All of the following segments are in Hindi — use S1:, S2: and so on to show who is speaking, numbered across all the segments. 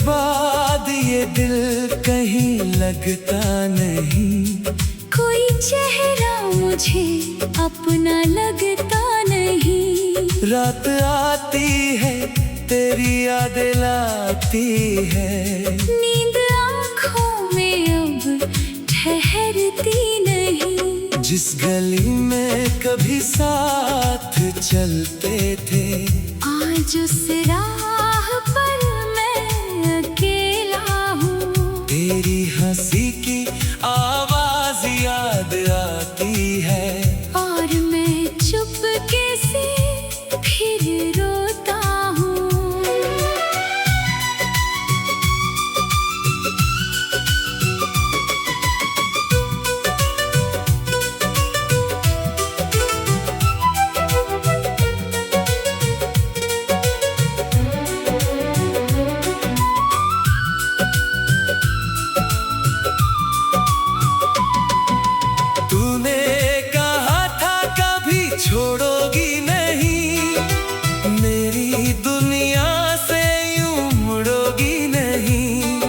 S1: बाद ये दिल कहीं लगता नहीं।
S2: कोई चेहरा मुझे अपना लगता नहीं।
S1: रात आती है तेरी याद लाती है।
S2: नींद आँखों में अब ठहरती नहीं।
S1: जिस गली में कभी साथ चलते थे,
S2: आज उस राह पर मैं अकेला हूँ।
S1: तेरी हंसी की आवाज याद आती है।
S2: और मैं चुपके से फिर रोता हूँ।
S1: तूने कहा था कभी छोड़ोगी नहीं, मेरी दुनिया से यूं मुड़ोगी नहीं।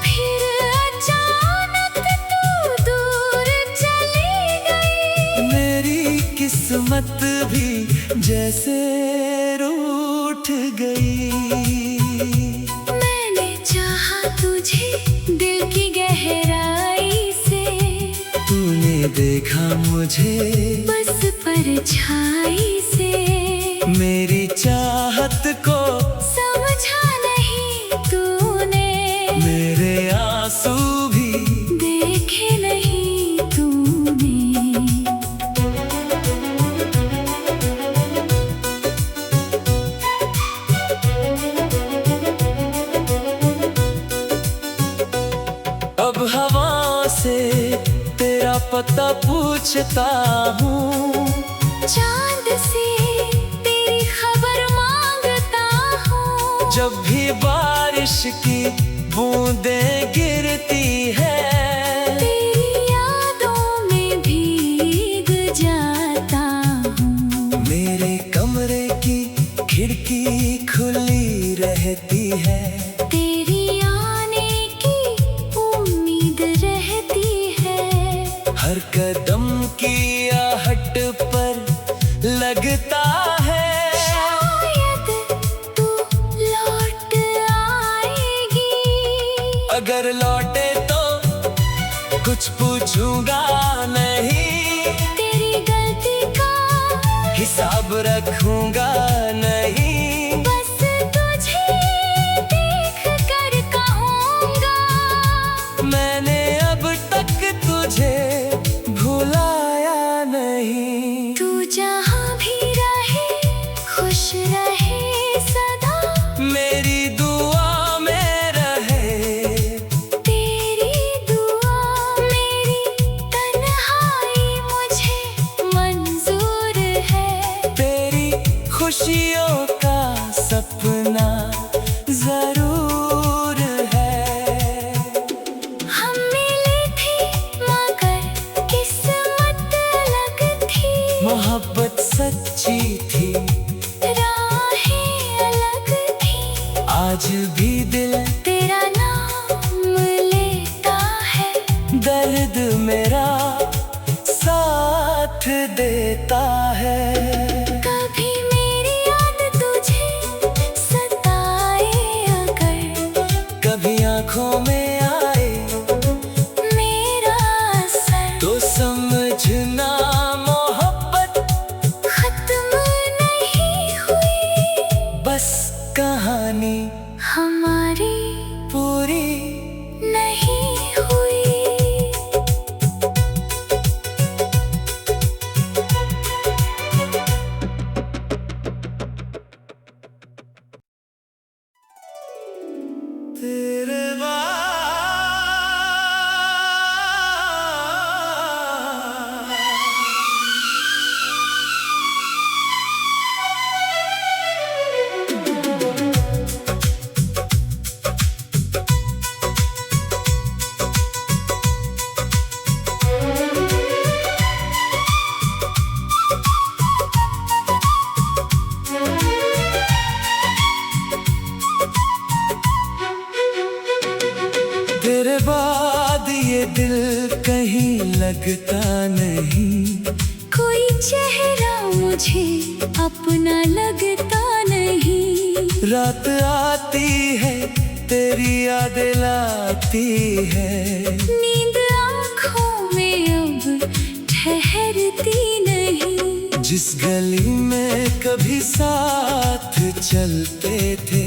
S2: फिर अचानक तू दूर चली गई।
S1: मेरी किस्मत भी जैसे रूठ गई।
S2: मैंने चाहा तुझे दिल की गहराई से।
S1: तूने देखा मुझे
S2: बस परछाई से।
S1: मेरी चाहत को
S2: समझा नहीं तूने।
S1: मेरे आंसू भी
S2: देखे नहीं तूने।
S1: अब हवा से तेरा पता पूछता हूँ।
S2: चांद से तेरी खबर मांगता हूँ।
S1: जब भी बारिश की बूंदें गिरती है,
S2: तेरी यादों में भीग जाता हूँ।
S1: मेरे कमरे की खिड़की खुली रहती है।
S2: तेरी आने की उम्मीद रहती है।
S1: हर कदम की आहट पर लगता है।
S2: शायद तू लौट आएगी।
S1: अगर लौटे तो कुछ पूछूंगा नहीं।
S2: तेरी गलती का
S1: हिसाब रखूंगा नहीं।
S2: बस तुझे देख कर कहूँगा।
S1: मैंने अब तक तुझे भुलाया नहीं।
S2: तू जहाँ भी रहे खुश रहे सदा।
S1: मेरी दुआ में रहे।
S2: तेरी दुआ मेरी तन्हाई मुझे मंजूर है।
S1: तेरी खुशियों का सपना जरूर है।
S2: हम मिले थे मगर किस्मत अलग थी।
S1: मोहब्बत सच्ची थी,
S2: राहें अलग थी।
S1: आज भी दिल
S2: तेरा नाम लेता है।
S1: दर्द मेरा साथ देता है।
S2: कभी मेरी याद तुझे सताए अगर।
S1: कभी आंखों में आए
S2: मेरा असर।
S1: तो समझना मोहब्बत
S2: खत्म नहीं हुई।
S1: बस कहानी
S2: हमारी
S1: पूरी
S2: नहीं हुई।
S1: तेरे बाद नहीं लगता नहीं,
S2: कोई चेहरा मुझे अपना लगता नहीं।
S1: रात आती है तेरी याद लाती है,
S2: नींद आँखों में अब ठहरती नहीं।
S1: जिस गली में कभी साथ चलते थे,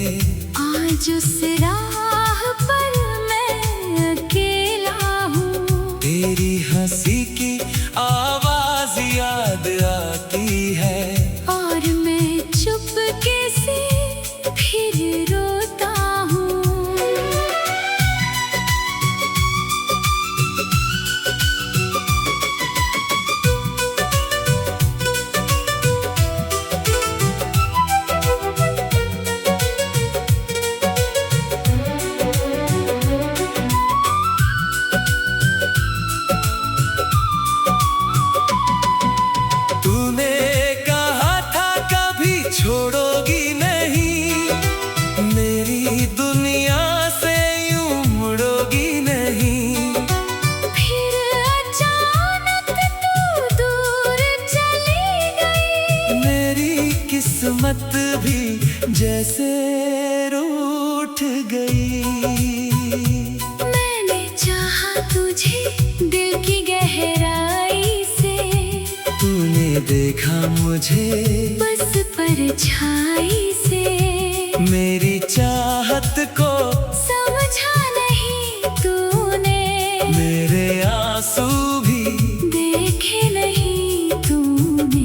S2: आज उस राह पर मैं अकेला हूँ।
S1: तेरी हंसी की आवाज याद आती है,
S2: और मैं चुपके से फिर रोता हूँ।
S1: तूने कहा था कभी छोड़ोगी नहीं, मेरी दुनिया से यूं मुड़ोगी नहीं।
S2: फिर अचानक तू दूर चली गई,
S1: मेरी किस्मत भी जैसे रूठ गई।
S2: मैंने चाहा तुझे दिल की गहराई से,
S1: तूने देखा मुझे
S2: बस परछाई से।
S1: मेरी चाहत को
S2: समझा नहीं तूने,
S1: मेरे आंसू भी
S2: देखे नहीं तूने।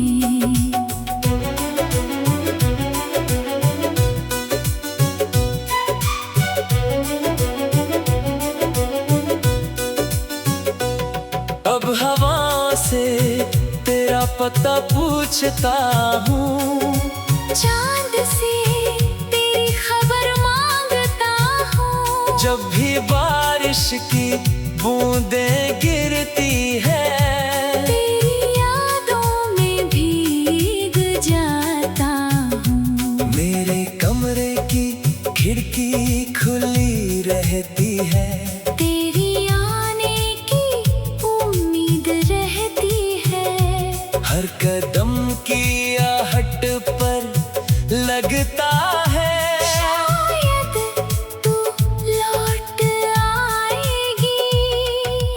S1: अब हवा से तेरा पता पूछता हूँ,
S2: चांद से तेरी खबर मांगता हूँ।
S1: जब भी बारिश की बूंदें गिरती है,
S2: तेरी यादों में भीग जाता हूँ।
S1: मेरे कमरे की खिड़की खुली रहती है,
S2: तेरी आने की उम्मीद रहती है।
S1: हर कदम की आहट पर लगता है,
S2: शायद तू लौट आएगी।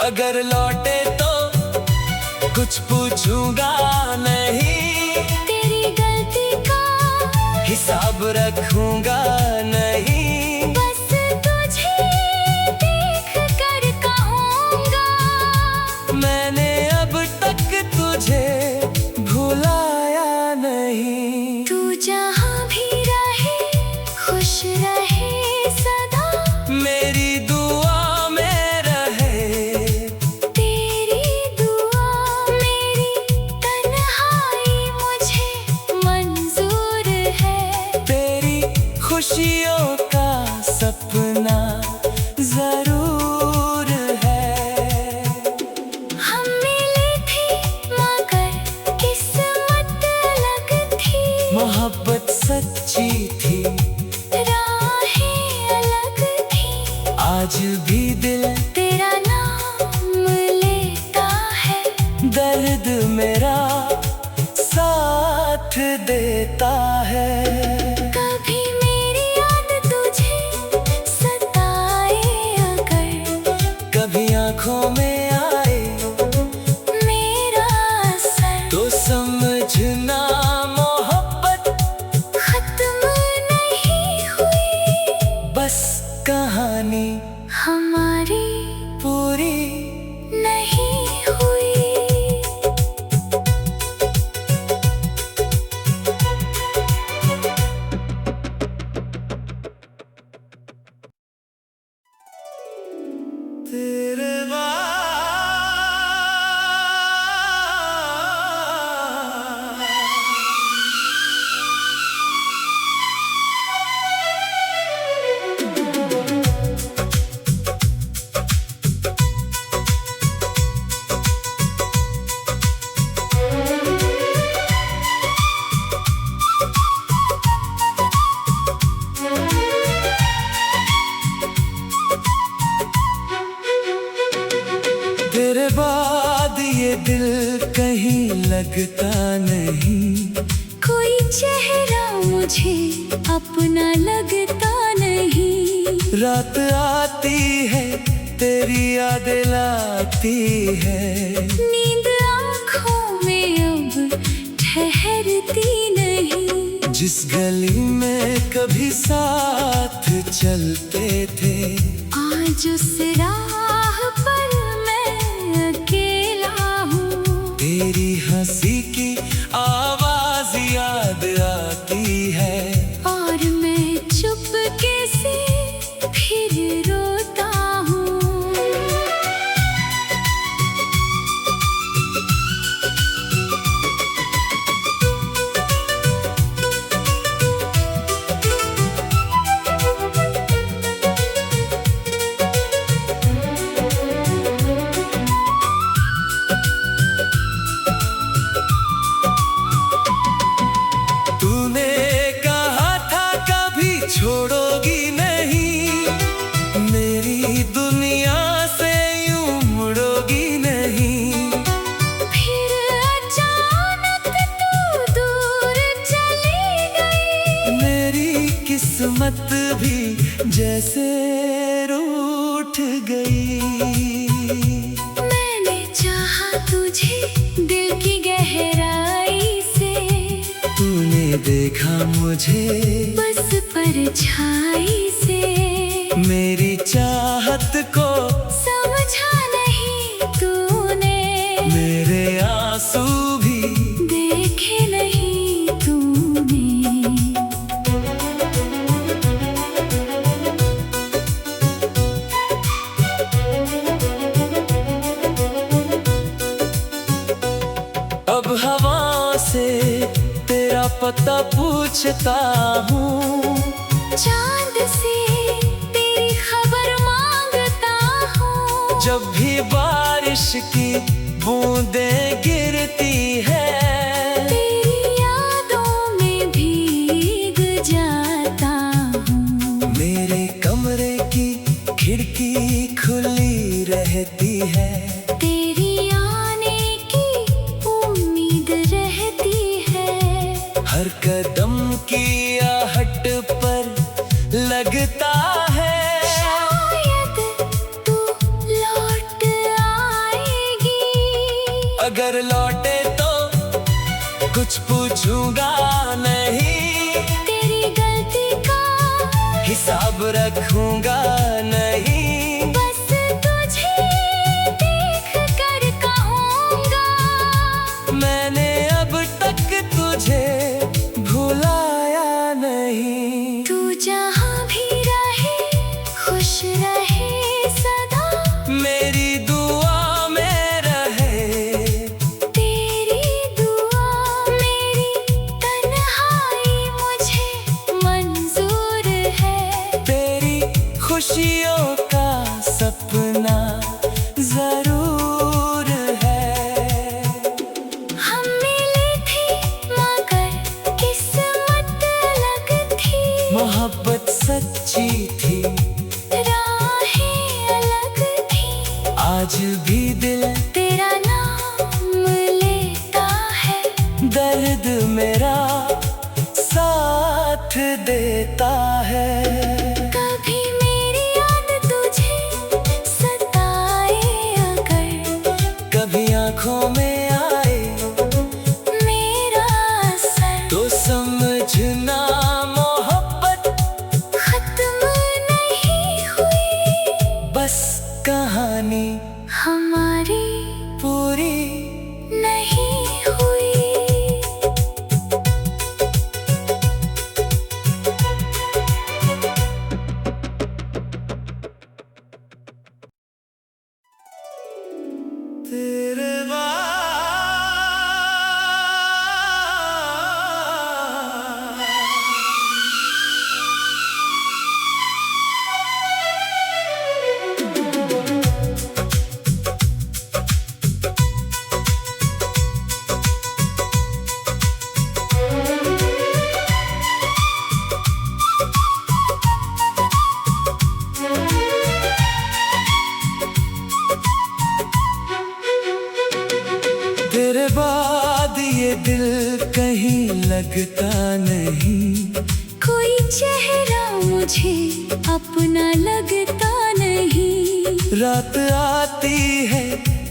S1: अगर लौटे तो कुछ पूछूंगा नहीं,
S2: तेरी गलती का
S1: हिसाब रखूंगा नहीं।
S2: बस तुझे देख कर कहूँगा,
S1: मैंने अब तक तुझे भुलाया नहीं।
S2: तू जहाँ भी रहे खुश रहे सदा,
S1: मेरी दुआ में रहे,
S2: तेरी दुआ मेरी तन्हाई मुझे मंजूर है।
S1: तेरी खुशियों का सपना जरूर है।
S2: हम मिले थे मगर किस्मत अलग थी,
S1: मोहब्बत सच्ची थी,
S2: राहें अलग थी।
S1: आज भी दिल
S2: तेरा नाम लेता है,
S1: दर्द मेरा साथ देता है।
S2: कभी मेरी याद तुझे सताए अगर,
S1: कभी आंखों में आए
S2: मेरा असर,
S1: तो समझना मोहब्बत
S2: खत्म नहीं हुई।
S1: बस कहानी
S2: हमारी
S1: पूरी
S2: नहीं हुई।
S1: तेरे बाद लगता नहीं,
S2: कोई चेहरा मुझे अपना लगता नहीं।
S1: रात आती है तेरी याद लाती है,
S2: नींद आँखों में अब ठहरती नहीं।
S1: जिस गली में कभी साथ चलते थे,
S2: आज उस राह पर मैं अकेला हूँ।
S1: तेरी हंसी की आवाज याद आती है,
S2: और मैं चुपके से फिर रोता हूँ।
S1: तूने कहा था कभी छोड़ोगी नहीं, मेरी दुनिया से यूं मुड़ोगी नहीं।
S2: फिर अचानक तू दूर चली गई,
S1: मेरी किस्मत भी जैसे रूठ गई।
S2: मैंने चाहा तुझे दिल की गहराई से,
S1: तूने देखा मुझे
S2: बस परछाई से।
S1: मेरी चाहत को
S2: समझा नहीं तूने,
S1: मेरे आंसू भी
S2: देखे नहीं तूने।
S1: अब हवा से तेरा पता पूछता हूँ,
S2: चांद से तेरी खबर मांगता हूँ।
S1: जब भी बारिश की बूंदें गिरती है,
S2: तेरी यादों में भीग जाता हूँ।
S1: मेरे कमरे की खिड़की खुली रहती है,
S2: तेरी आने की उम्मीद रहती है।
S1: हर कदम की आहट पर लगता है,
S2: शायद तू लौट आएगी।
S1: अगर लौटे तो कुछ पूछूंगा नहीं,
S2: तेरी गलती का
S1: हिसाब रखूंगा नहीं।
S2: बस तुझे देख कर कहूँगा,
S1: मैंने अब तक तुझे भुलाया नहीं।
S2: तू जहाँ भी रहे खुश रहे सदा,
S1: मेरी दुआ में रहे,
S2: तेरी दुआ मेरी तन्हाई मुझे मंजूर है।
S1: तेरी खुशियों का सपना जरूर है।
S2: हम मिले थे मगर किस्मत अलग थी,
S1: मोहब्बत सच्ची थी,
S2: राहें अलग थी।
S1: आज भी दिल
S2: तेरा नाम लेता है,
S1: दर्द मेरा साथ देता है।
S2: कभी मेरी याद तुझे सताए अगर,
S1: कभी आंखों में आए
S2: मेरा असर,
S1: तो समझना मोहब्बत
S2: खत्म नहीं हुई।
S1: बस कहानी
S2: हमारी
S1: पूरी
S2: नहीं हुई।
S1: लगता नहीं,
S2: कोई चेहरा मुझे अपना लगता नहीं।
S1: रात आती है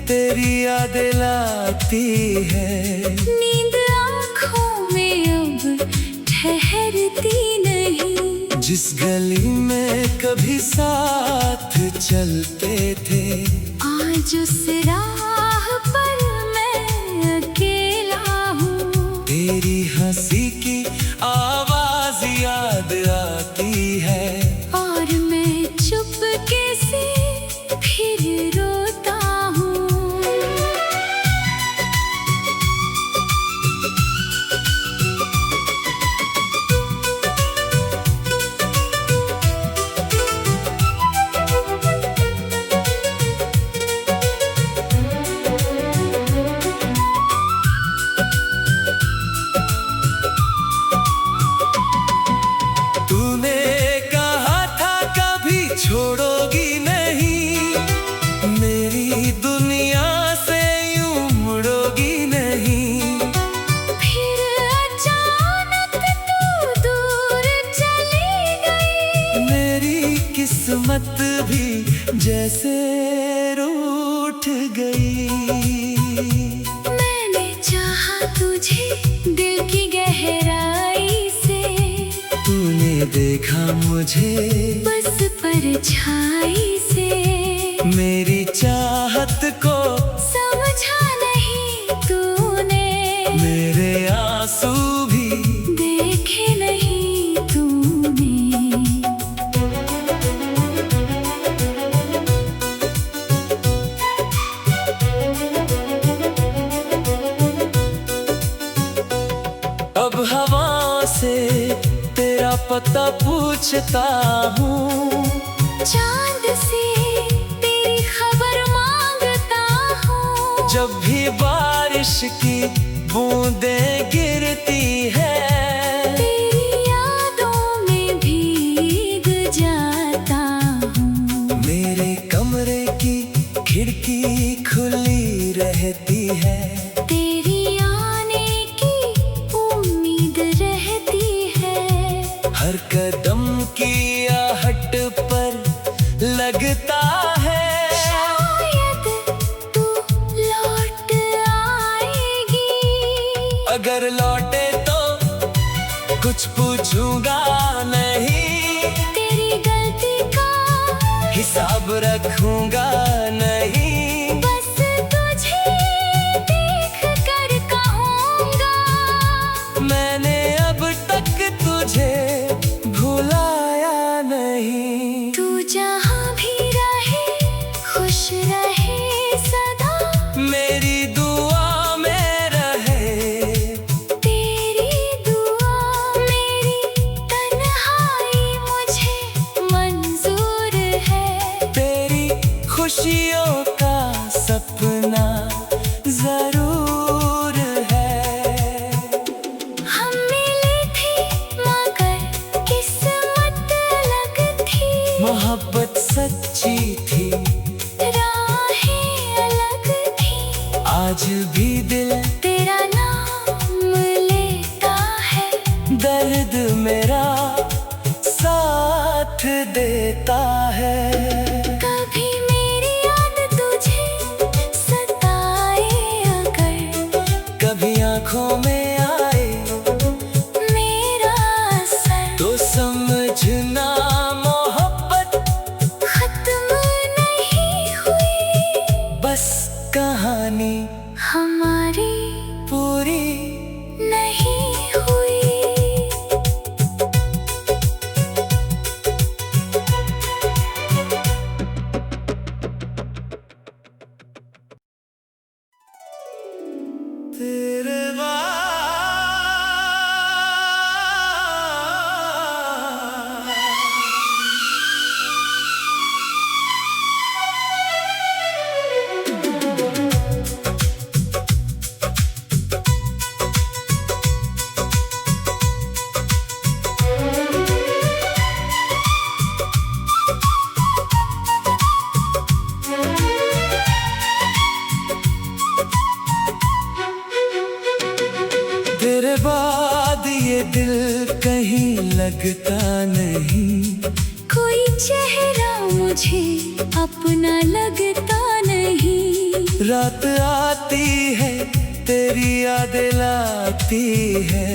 S1: तेरी यादें लाती है,
S2: नींद आँखों में अब ठहरती नहीं।
S1: जिस गली में कभी साथ चलते थे,
S2: आज उस राह पर मैं अकेला हूँ।
S1: तेरी हंसी की आवाज याद आती है,
S2: और मैं चुपके से फिर रोता हूँ।
S1: तूने कहा था कभी छोड़ोगी नहीं, मेरी दुनिया से यूं मुड़ोगी नहीं।
S2: फिर अचानक तू दूर चली गई,
S1: मेरी किस्मत भी जैसे रूठ गई।
S2: मैंने चाहा तुझे दिल की गहराई से,
S1: तूने देखा मुझे
S2: बस परछाई से।
S1: मेरी चाहत को
S2: समझा नहीं तूने,
S1: मेरे आंसू भी
S2: देखे नहीं तूने।
S1: अब हवा से तेरा पता पूछता हूँ,
S2: चांद से तेरी खबर मांगता हूँ।
S1: जब भी बारिश की बूंदें गिरती है,
S2: तेरी यादों में भीग जाता हूँ।
S1: मेरे कमरे की खिड़की खुली रहती है,
S2: तेरी आने की उम्मीद रहती है।
S1: हर कदम की आहट पर लगता है,
S2: शायद तू लौट आएगी।
S1: अगर लौटे तो कुछ पूछूंगा नहीं,
S2: तेरी गलती का
S1: हिसाब रखूंगा नहीं।
S2: बस तुझे देख कर कहूँगा,
S1: मैंने अब तक तुझे भुलाया नहीं।
S2: तू जहाँ भी रहे खुश रहे सदा।
S1: मेरी दुआ में रहे,
S2: तेरी दुआ मेरी तन्हाई मुझे मंजूर है।
S1: तेरी खुशियों का सपना जरूर है।
S2: हम मिले थे मगर किस्मत अलग थी,
S1: मोहब्बत सच्ची थी,
S2: राहें अलग थी।
S1: आज भी दिल
S2: तेरा नाम लेता है,
S1: दर्द मेरा साथ देता है।
S2: कभी मेरी याद तुझे सताए अगर,
S1: कभी आंखों में आए
S2: मेरा असर,
S1: तो समझना मोहब्बत
S2: खत्म नहीं हुई।
S1: बस कहानी
S2: हमारी
S1: पूरी
S2: नहीं हुई।
S1: नहीं लगता नहीं,
S2: कोई चेहरा मुझे अपना लगता नहीं।
S1: रात आती है तेरी याद लाती है,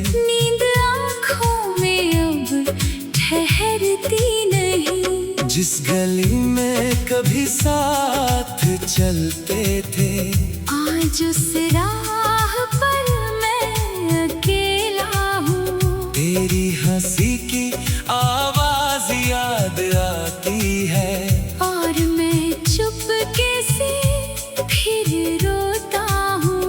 S2: नींद आँखों में अब ठहरती नहीं।
S1: जिस गली में कभी साथ चलते थे,
S2: आज उस राह पर मैं अकेला हूँ।
S1: तेरी हंसी की आवाज याद आती है,
S2: और मैं चुपके से फिर रोता हूँ।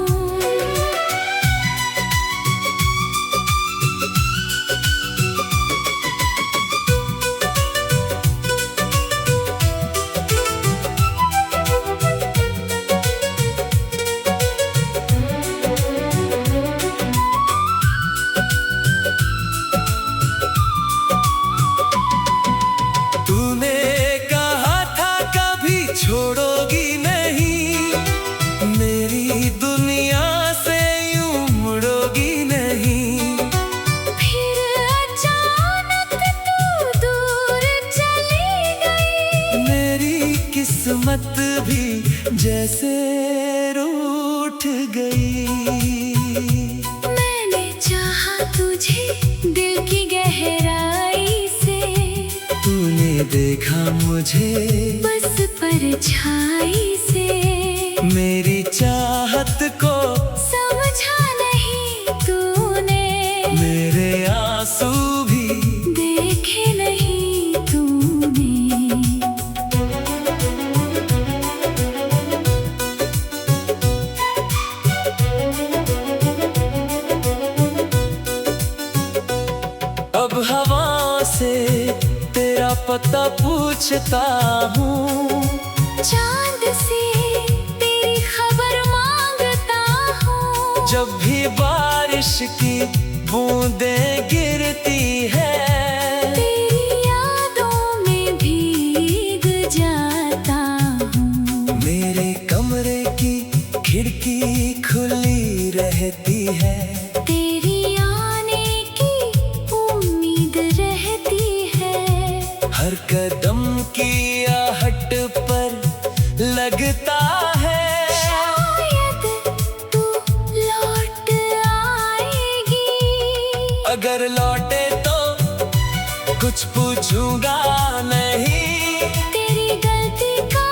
S1: तूने कहा था कभी छोड़ोगी नहीं, मेरी दुनिया से यूं मुड़ोगी नहीं।
S2: फिर अचानक तू दूर चली गई,
S1: मेरी किस्मत भी जैसे रूठ गई।
S2: मैंने चाहा तुझे दिल की गहराई से,
S1: तूने देखा मुझे
S2: बस परछाई से।
S1: मेरी चाहत को
S2: समझा नहीं तूने,
S1: मेरे आंसू भी
S2: देखे नहीं तूने।
S1: अब हवा से तेरा पता पूछता हूँ,
S2: चांद से तेरी खबर मांगता हूँ।
S1: जब भी बारिश की बूंदें गिरती है,
S2: तेरी यादों में भीग जाता हूँ।
S1: मेरे कमरे की खिड़की खुली रहती है,
S2: तेरी आने की उम्मीद रहती है।
S1: हर कदम की आहट पर लगता है,
S2: शायद तू लौट आएगी।
S1: अगर लौटे तो कुछ पूछूंगा नहीं,
S2: तेरी गलती का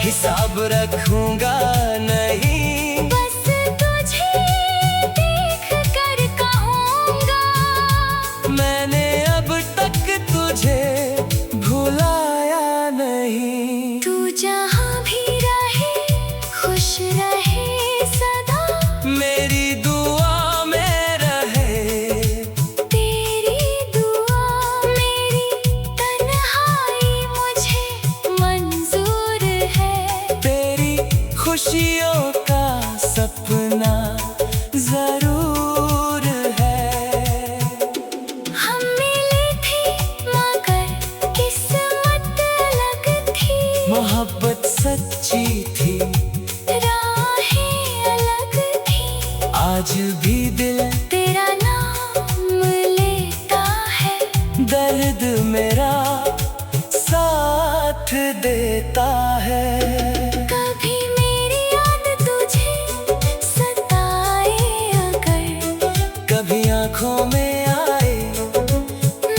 S1: हिसाब रखूंगा नहीं।
S2: बस तुझे देख कर कहूँगा,
S1: मैंने अब तक तुझे भुलाया नहीं।
S2: तू जहाँ भी रहे खुश रहे सदा,
S1: मेरी दुआ में रहे,
S2: तेरी दुआ मेरी तन्हाई मुझे मंजूर है।
S1: तेरी खुशियों का सपना जरूर है।
S2: हम मिले थे मगर किस्मत अलग थी,
S1: मोहब्बत सच्ची थी,
S2: राहें अलग थी।
S1: आज भी दिल
S2: तेरा नाम लेता है,
S1: दर्द मेरा साथ देता है।
S2: कभी मेरी याद तुझे सताए अगर,
S1: कभी आंखों में आए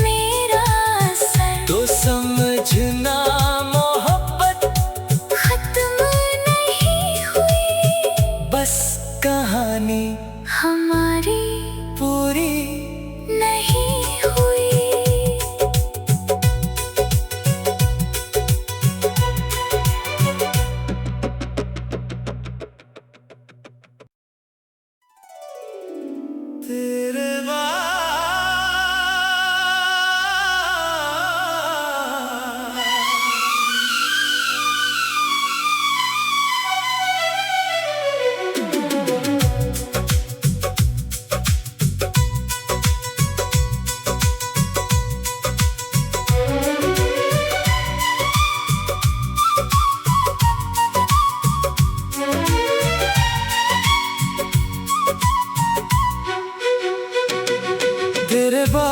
S2: मेरा असर,
S1: तो समझना मोहब्बत
S2: खत्म नहीं हुई।
S1: बस कहानी
S2: हमारी
S1: पूरी
S2: नहीं हुई।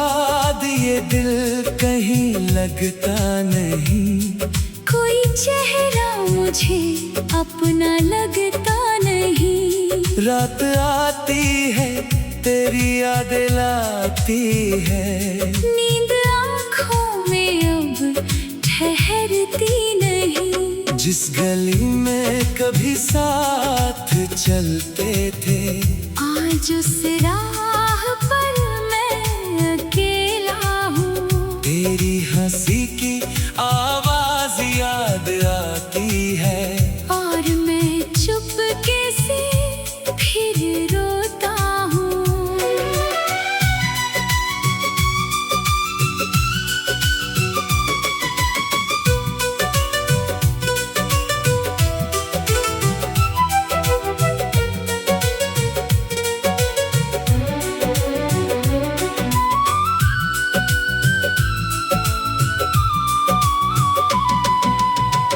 S1: बाद ये दिल कहीं लगता नहीं।
S2: कोई चेहरा मुझे अपना लगता नहीं।
S1: रात आती है तेरी यादें लाती है।
S2: नींद आँखों में अब ठहरती नहीं।
S1: जिस गली में कभी साथ चलते थे,
S2: आज उस राह पर मैं अकेला हूँ।
S1: तेरी हंसी की आवाज याद आती है।
S2: और मैं चुपके से फिर रोता हूँ।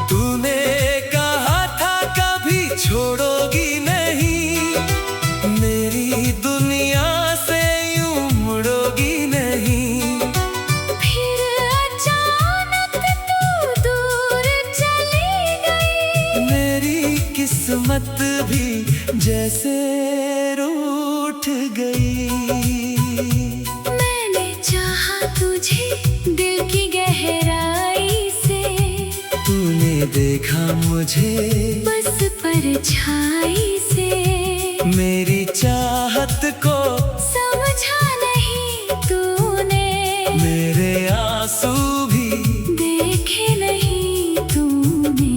S1: तूने कहा था कभी छोड़ोगी नहीं, मेरी दुनिया से यूं मुड़ोगी नहीं।
S2: फिर अचानक तू दूर चली गई।
S1: मेरी किस्मत भी जैसे रूठ गई।
S2: मैंने चाहा तुझे दिल की गहराई से।
S1: तूने देखा मुझे
S2: बस परछाई से।
S1: मेरी चाहत को
S2: समझा नहीं तूने।
S1: मेरे आंसू भी
S2: देखे नहीं तूने।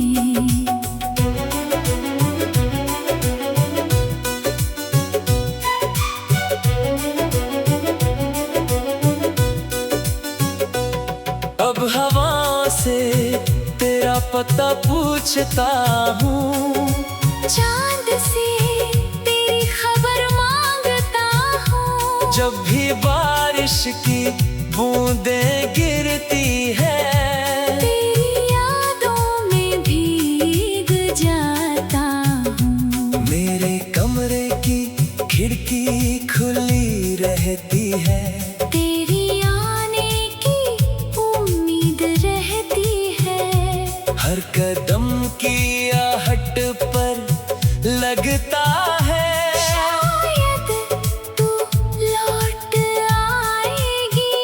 S1: अब हवा से तेरा पता पूछता हूँ।
S2: चांद से तेरी खबर मांगता हूँ।
S1: जब भी बारिश की बूंदें गिरती है,
S2: तेरी यादों में भीग जाता हूँ।
S1: मेरे कमरे की खिड़की खुली रहती है।
S2: तेरी आने की उम्मीद रहती है।
S1: हर कदम की आहट पर लगता है,
S2: शायद तू लौट आएगी।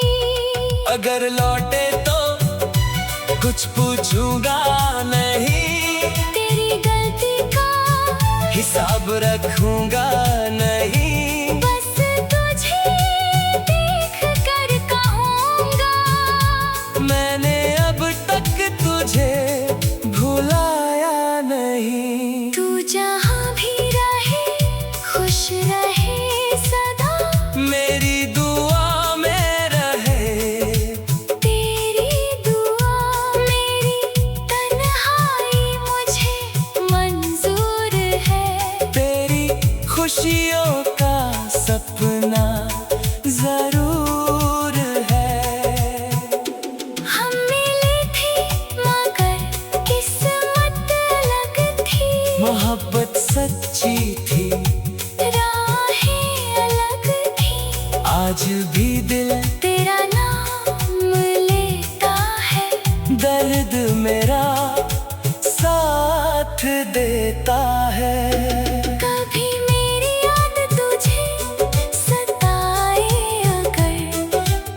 S1: अगर लौटे तो कुछ पूछूंगा नहीं।
S2: तेरी गलती का
S1: हिसाब रखूंगा नहीं।
S2: बस तुझे देख कर कहूँगा।
S1: मैंने अब तक तुझे भुलाया नहीं।
S2: तू जहाँ भी रहे खुश रहे सदा।
S1: मेरी दुआ में रहे,
S2: तेरी दुआ मेरी तन्हाई मुझे मंजूर है।
S1: तेरी खुशियों का सपना जरूर है।
S2: हम मिले थे मगर किस्मत अलग थी।
S1: मोहब्बत सच्ची थी,
S2: राहें अलग थी।
S1: आज भी दिल
S2: तेरा नाम लेता है।
S1: दर्द मेरा साथ देता है।
S2: कभी मेरी याद तुझे सताए अगर,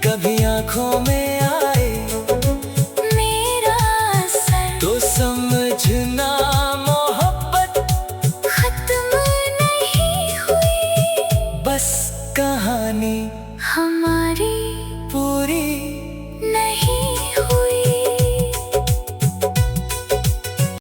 S1: कभी आंखों में